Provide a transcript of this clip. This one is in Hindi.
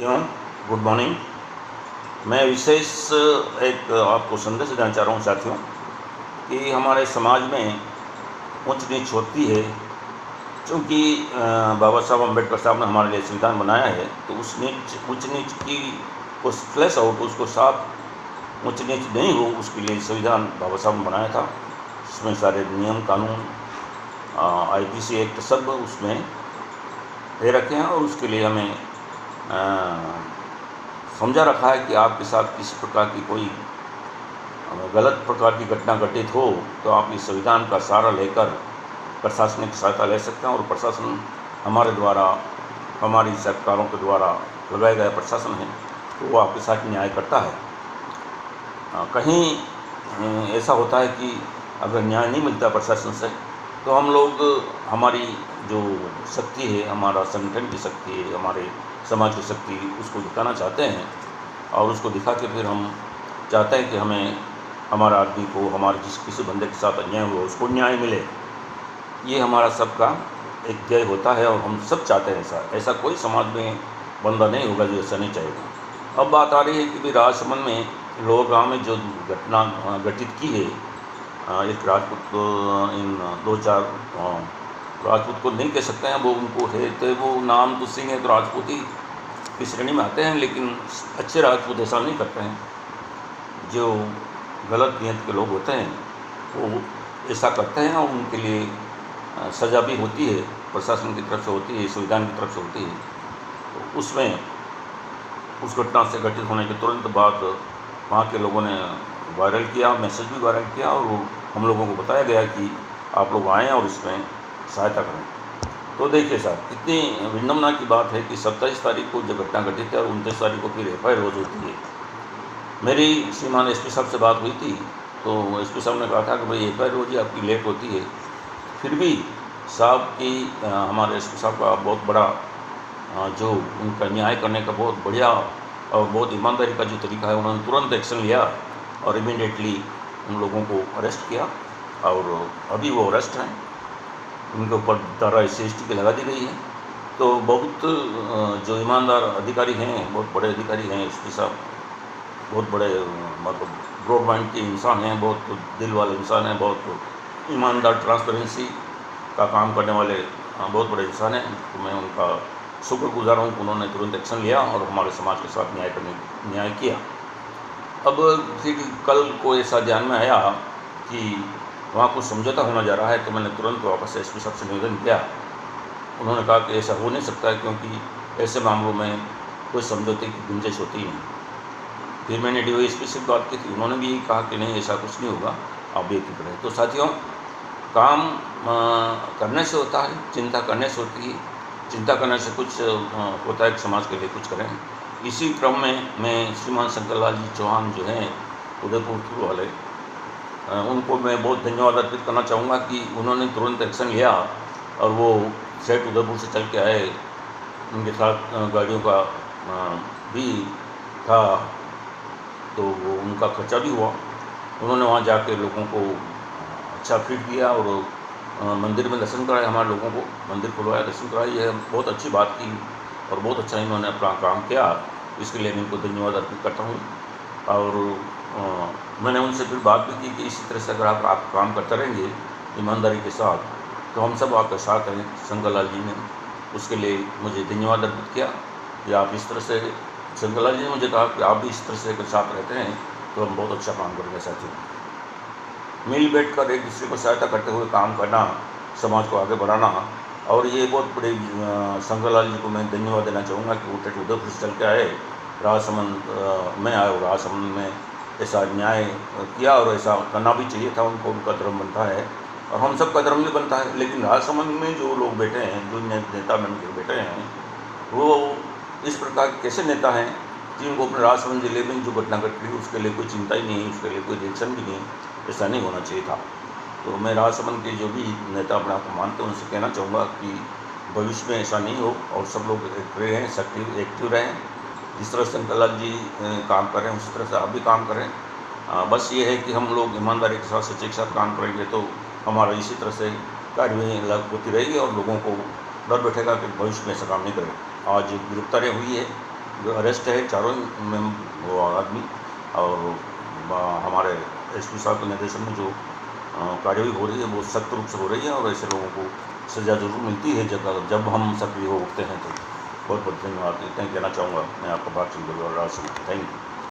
साथियों, गुड मॉर्निंग। मैं विशेष एक आपको संदेश देना चाह रहा हूँ साथियों कि हमारे समाज में ऊंच नीच होती है। क्योंकि बाबा साहब अम्बेडकर साहब ने हमारे लिए संविधान बनाया है, तो उस ऊंच नीच की को फ्लैश आउट, उसको साफ ऊंच नीच नहीं हो, उसके लिए संविधान बाबा साहब ने बनाया था। उसमें सारे नियम कानून, IPC एक्ट सब उसमें दे रखे हैं और उसके लिए हमें समझा रखा है कि आपके साथ किसी प्रकार की कोई गलत प्रकार की घटना घटित हो तो आप इस संविधान का सहारा लेकर प्रशासनिक सहायता ले सकते हैं। और प्रशासन हमारे द्वारा, हमारी सरकारों के द्वारा लगाया गया प्रशासन है, तो वो आपके साथ न्याय करता है। कहीं ऐसा होता है कि अगर न्याय नहीं मिलता प्रशासन से, तो हम लोग हमारी जो शक्ति है, हमारा संगठन की शक्ति है, हमारे समाज की शक्ति, उसको दिखाना चाहते हैं। और उसको दिखा के फिर हम चाहते हैं कि हमें, हमारा आदमी को, हमारे किसी बंदे के साथ अन्याय हुआ उसको न्याय मिले। ये हमारा सबका एक ध्येय होता है और हम सब चाहते हैं ऐसा कोई समाज में बंदा नहीं होगा जो ऐसा नहीं चाहेगा। अब बात आ रही है कि भी राजसमंद में लोअर गाँव में जो घटना घटित की है, एक राजपूत को, इन 2-4 राजपूत को नहीं कह सकते हैं, वो उनको है तो वो नाम तो सिंह है तो राजपूत ही की श्रेणी में आते हैं, लेकिन अच्छे राजपूत ऐसा नहीं करते हैं। जो गलत नियत के लोग होते हैं वो ऐसा करते हैं और उनके लिए सज़ा भी होती है, प्रशासन की तरफ से होती है, संविधान की तरफ से होती है। तो उसमें उस घटना से घटित होने के तुरंत बाद वहाँ के लोगों ने वायरल किया, मैसेज भी वायरल किया और हम लोगों को बताया गया कि आप लोग आएँ और इसमें सहायता करें। तो देखिए साहब, कितनी विडंबना की बात है कि 27 तारीख को जब घटना घटित है और 29 तारीख को फिर FIR रोज होती है। मेरी श्रीमान SP साहब से बात हुई थी, तो SP साहब ने कहा था कि भाई FIR रोज ही आपकी लेट होती है। फिर भी साहब की, हमारे SP साहब का बहुत बड़ा जो उनका न्याय करने का बहुत बढ़िया और बहुत ईमानदारी का जो तरीका है, उन्होंने तुरंत एक्शन लिया और इमीडिएटली उन लोगों को अरेस्ट किया और अभी वो अरेस्ट हैं। उनके ऊपर धारा SC/ST की लगा दी गई है। तो बहुत जो ईमानदार अधिकारी हैं, बहुत बड़े अधिकारी हैं SP साहब, बहुत बड़े मतलब ब्रॉड माइंड के इंसान हैं, बहुत दिल वाले इंसान हैं, बहुत ईमानदार, ट्रांसपेरेंसी का काम करने वाले बहुत बड़े इंसान हैं। तो मैं उनका शुक्रगुजार हूँ कि उन्होंने तुरंत एक्शन लिया और हमारे समाज के साथ न्याय किया। अब फिर कल को ऐसा ध्यान में आया कि वहाँ कुछ समझौता होना जा रहा है, तो मैंने तुरंत वापस SP साहब से निवेदन किया। उन्होंने कहा कि ऐसा हो नहीं सकता है, क्योंकि ऐसे मामलों में कोई समझौते की गुंजाइश होती ही नहीं। फिर मैंने DOSP से बात की थी, उन्होंने भी यही कहा कि नहीं, ऐसा कुछ नहीं होगा, आप बेफिक्र रहें। तो साथियों, काम करने से होता है, चिंता करने से होती है, चिंता करने से कुछ होता है कि समाज के लिए कुछ करें। इसी क्रम में मैं श्रीमान शंकर लाल जी चौहान जो हैं उदयपुर वाले, उनको मैं बहुत धन्यवाद अर्पित करना चाहूँगा कि उन्होंने तुरंत एक्शन लिया और वो सेठ उदयपुर से चल के आए। उनके साथ गाड़ियों का भी था, तो वो उनका खर्चा भी हुआ। उन्होंने वहाँ जाके लोगों को अच्छा फीड दिया और मंदिर में दर्शन कराए, हमारे लोगों को मंदिर खुलवाया, दर्शन कराए। यह बहुत अच्छी बात की और बहुत अच्छा इन्होंने अपना काम किया, इसके लिए मैं इनको धन्यवाद अर्पित करता हूँ। और मैंने उनसे फिर बात भी की कि इसी तरह से अगर आप काम करते रहेंगे ईमानदारी के साथ, तो हम सब आपके साथ हैं। शंकर लाल जी ने उसके लिए मुझे धन्यवाद अर्पित किया कि आप इस तरह से, शंकर लाल जी ने मुझे कहा कि आप भी इस तरह से अगर साथ रहते हैं तो हम बहुत अच्छा काम करेंगे। साथियों, मिल बैठ कर एक दूसरे को सहायता करते हुए काम करना, समाज को आगे बढ़ाना। और ये बहुत बड़े शंकर लाल जी को मैं धन्यवाद देना चाहूँगा कि वो उदयपुर से चल के आए, राजसमंद में आए और राजसमंद में ऐसा न्याय किया। और ऐसा करना भी चाहिए था उनको, उनका धर्म बनता है और हम सब का धर्म भी बनता है। लेकिन राजसमंद में जो लोग बैठे हैं, जो नेता बन के बैठे हैं, वो इस प्रकार कैसे नेता हैं जिनको अपने राजसमंद जिले में जो घटना घट रही उसके लिए कोई चिंता ही नहीं है, उसके लिए कोई रिएक्शन भी नहीं। ऐसा नहीं होना चाहिए था। तो मैं राजसमंद के जो भी नेता अपने आप को मानते हैं उनसे कहना चाहूँगा कि भविष्य में ऐसा नहीं हो और सब लोग एक्टिव रहें। जिस तरह शंकर लाल जी काम कर रहे हैं उसी तरह से आप भी काम करें। बस ये है कि हम लोग ईमानदारी के साथ, सच्चे के साथ काम करेंगे तो हमारा इसी तरह से कार्यवाही लागू होती रहेगी और लोगों को डर बैठेगा कि भविष्य में ऐसा काम नहीं करें। आज गिरफ्तारी हुई है, जो अरेस्ट है चारों में वो आदमी, और हमारे एसपी साहब के निर्देशन में जो कार्यवाही हो रही है वो सख्त रूप से हो रही है, और ऐसे लोगों को सज़ा ज़रूर मिलती है जब हम सक्रिय हो उठते हैं। तो बहुत बहुत धन्यवाद, इतना कहना चाहूँगा मैं आपका बात सुनकर। Thank you.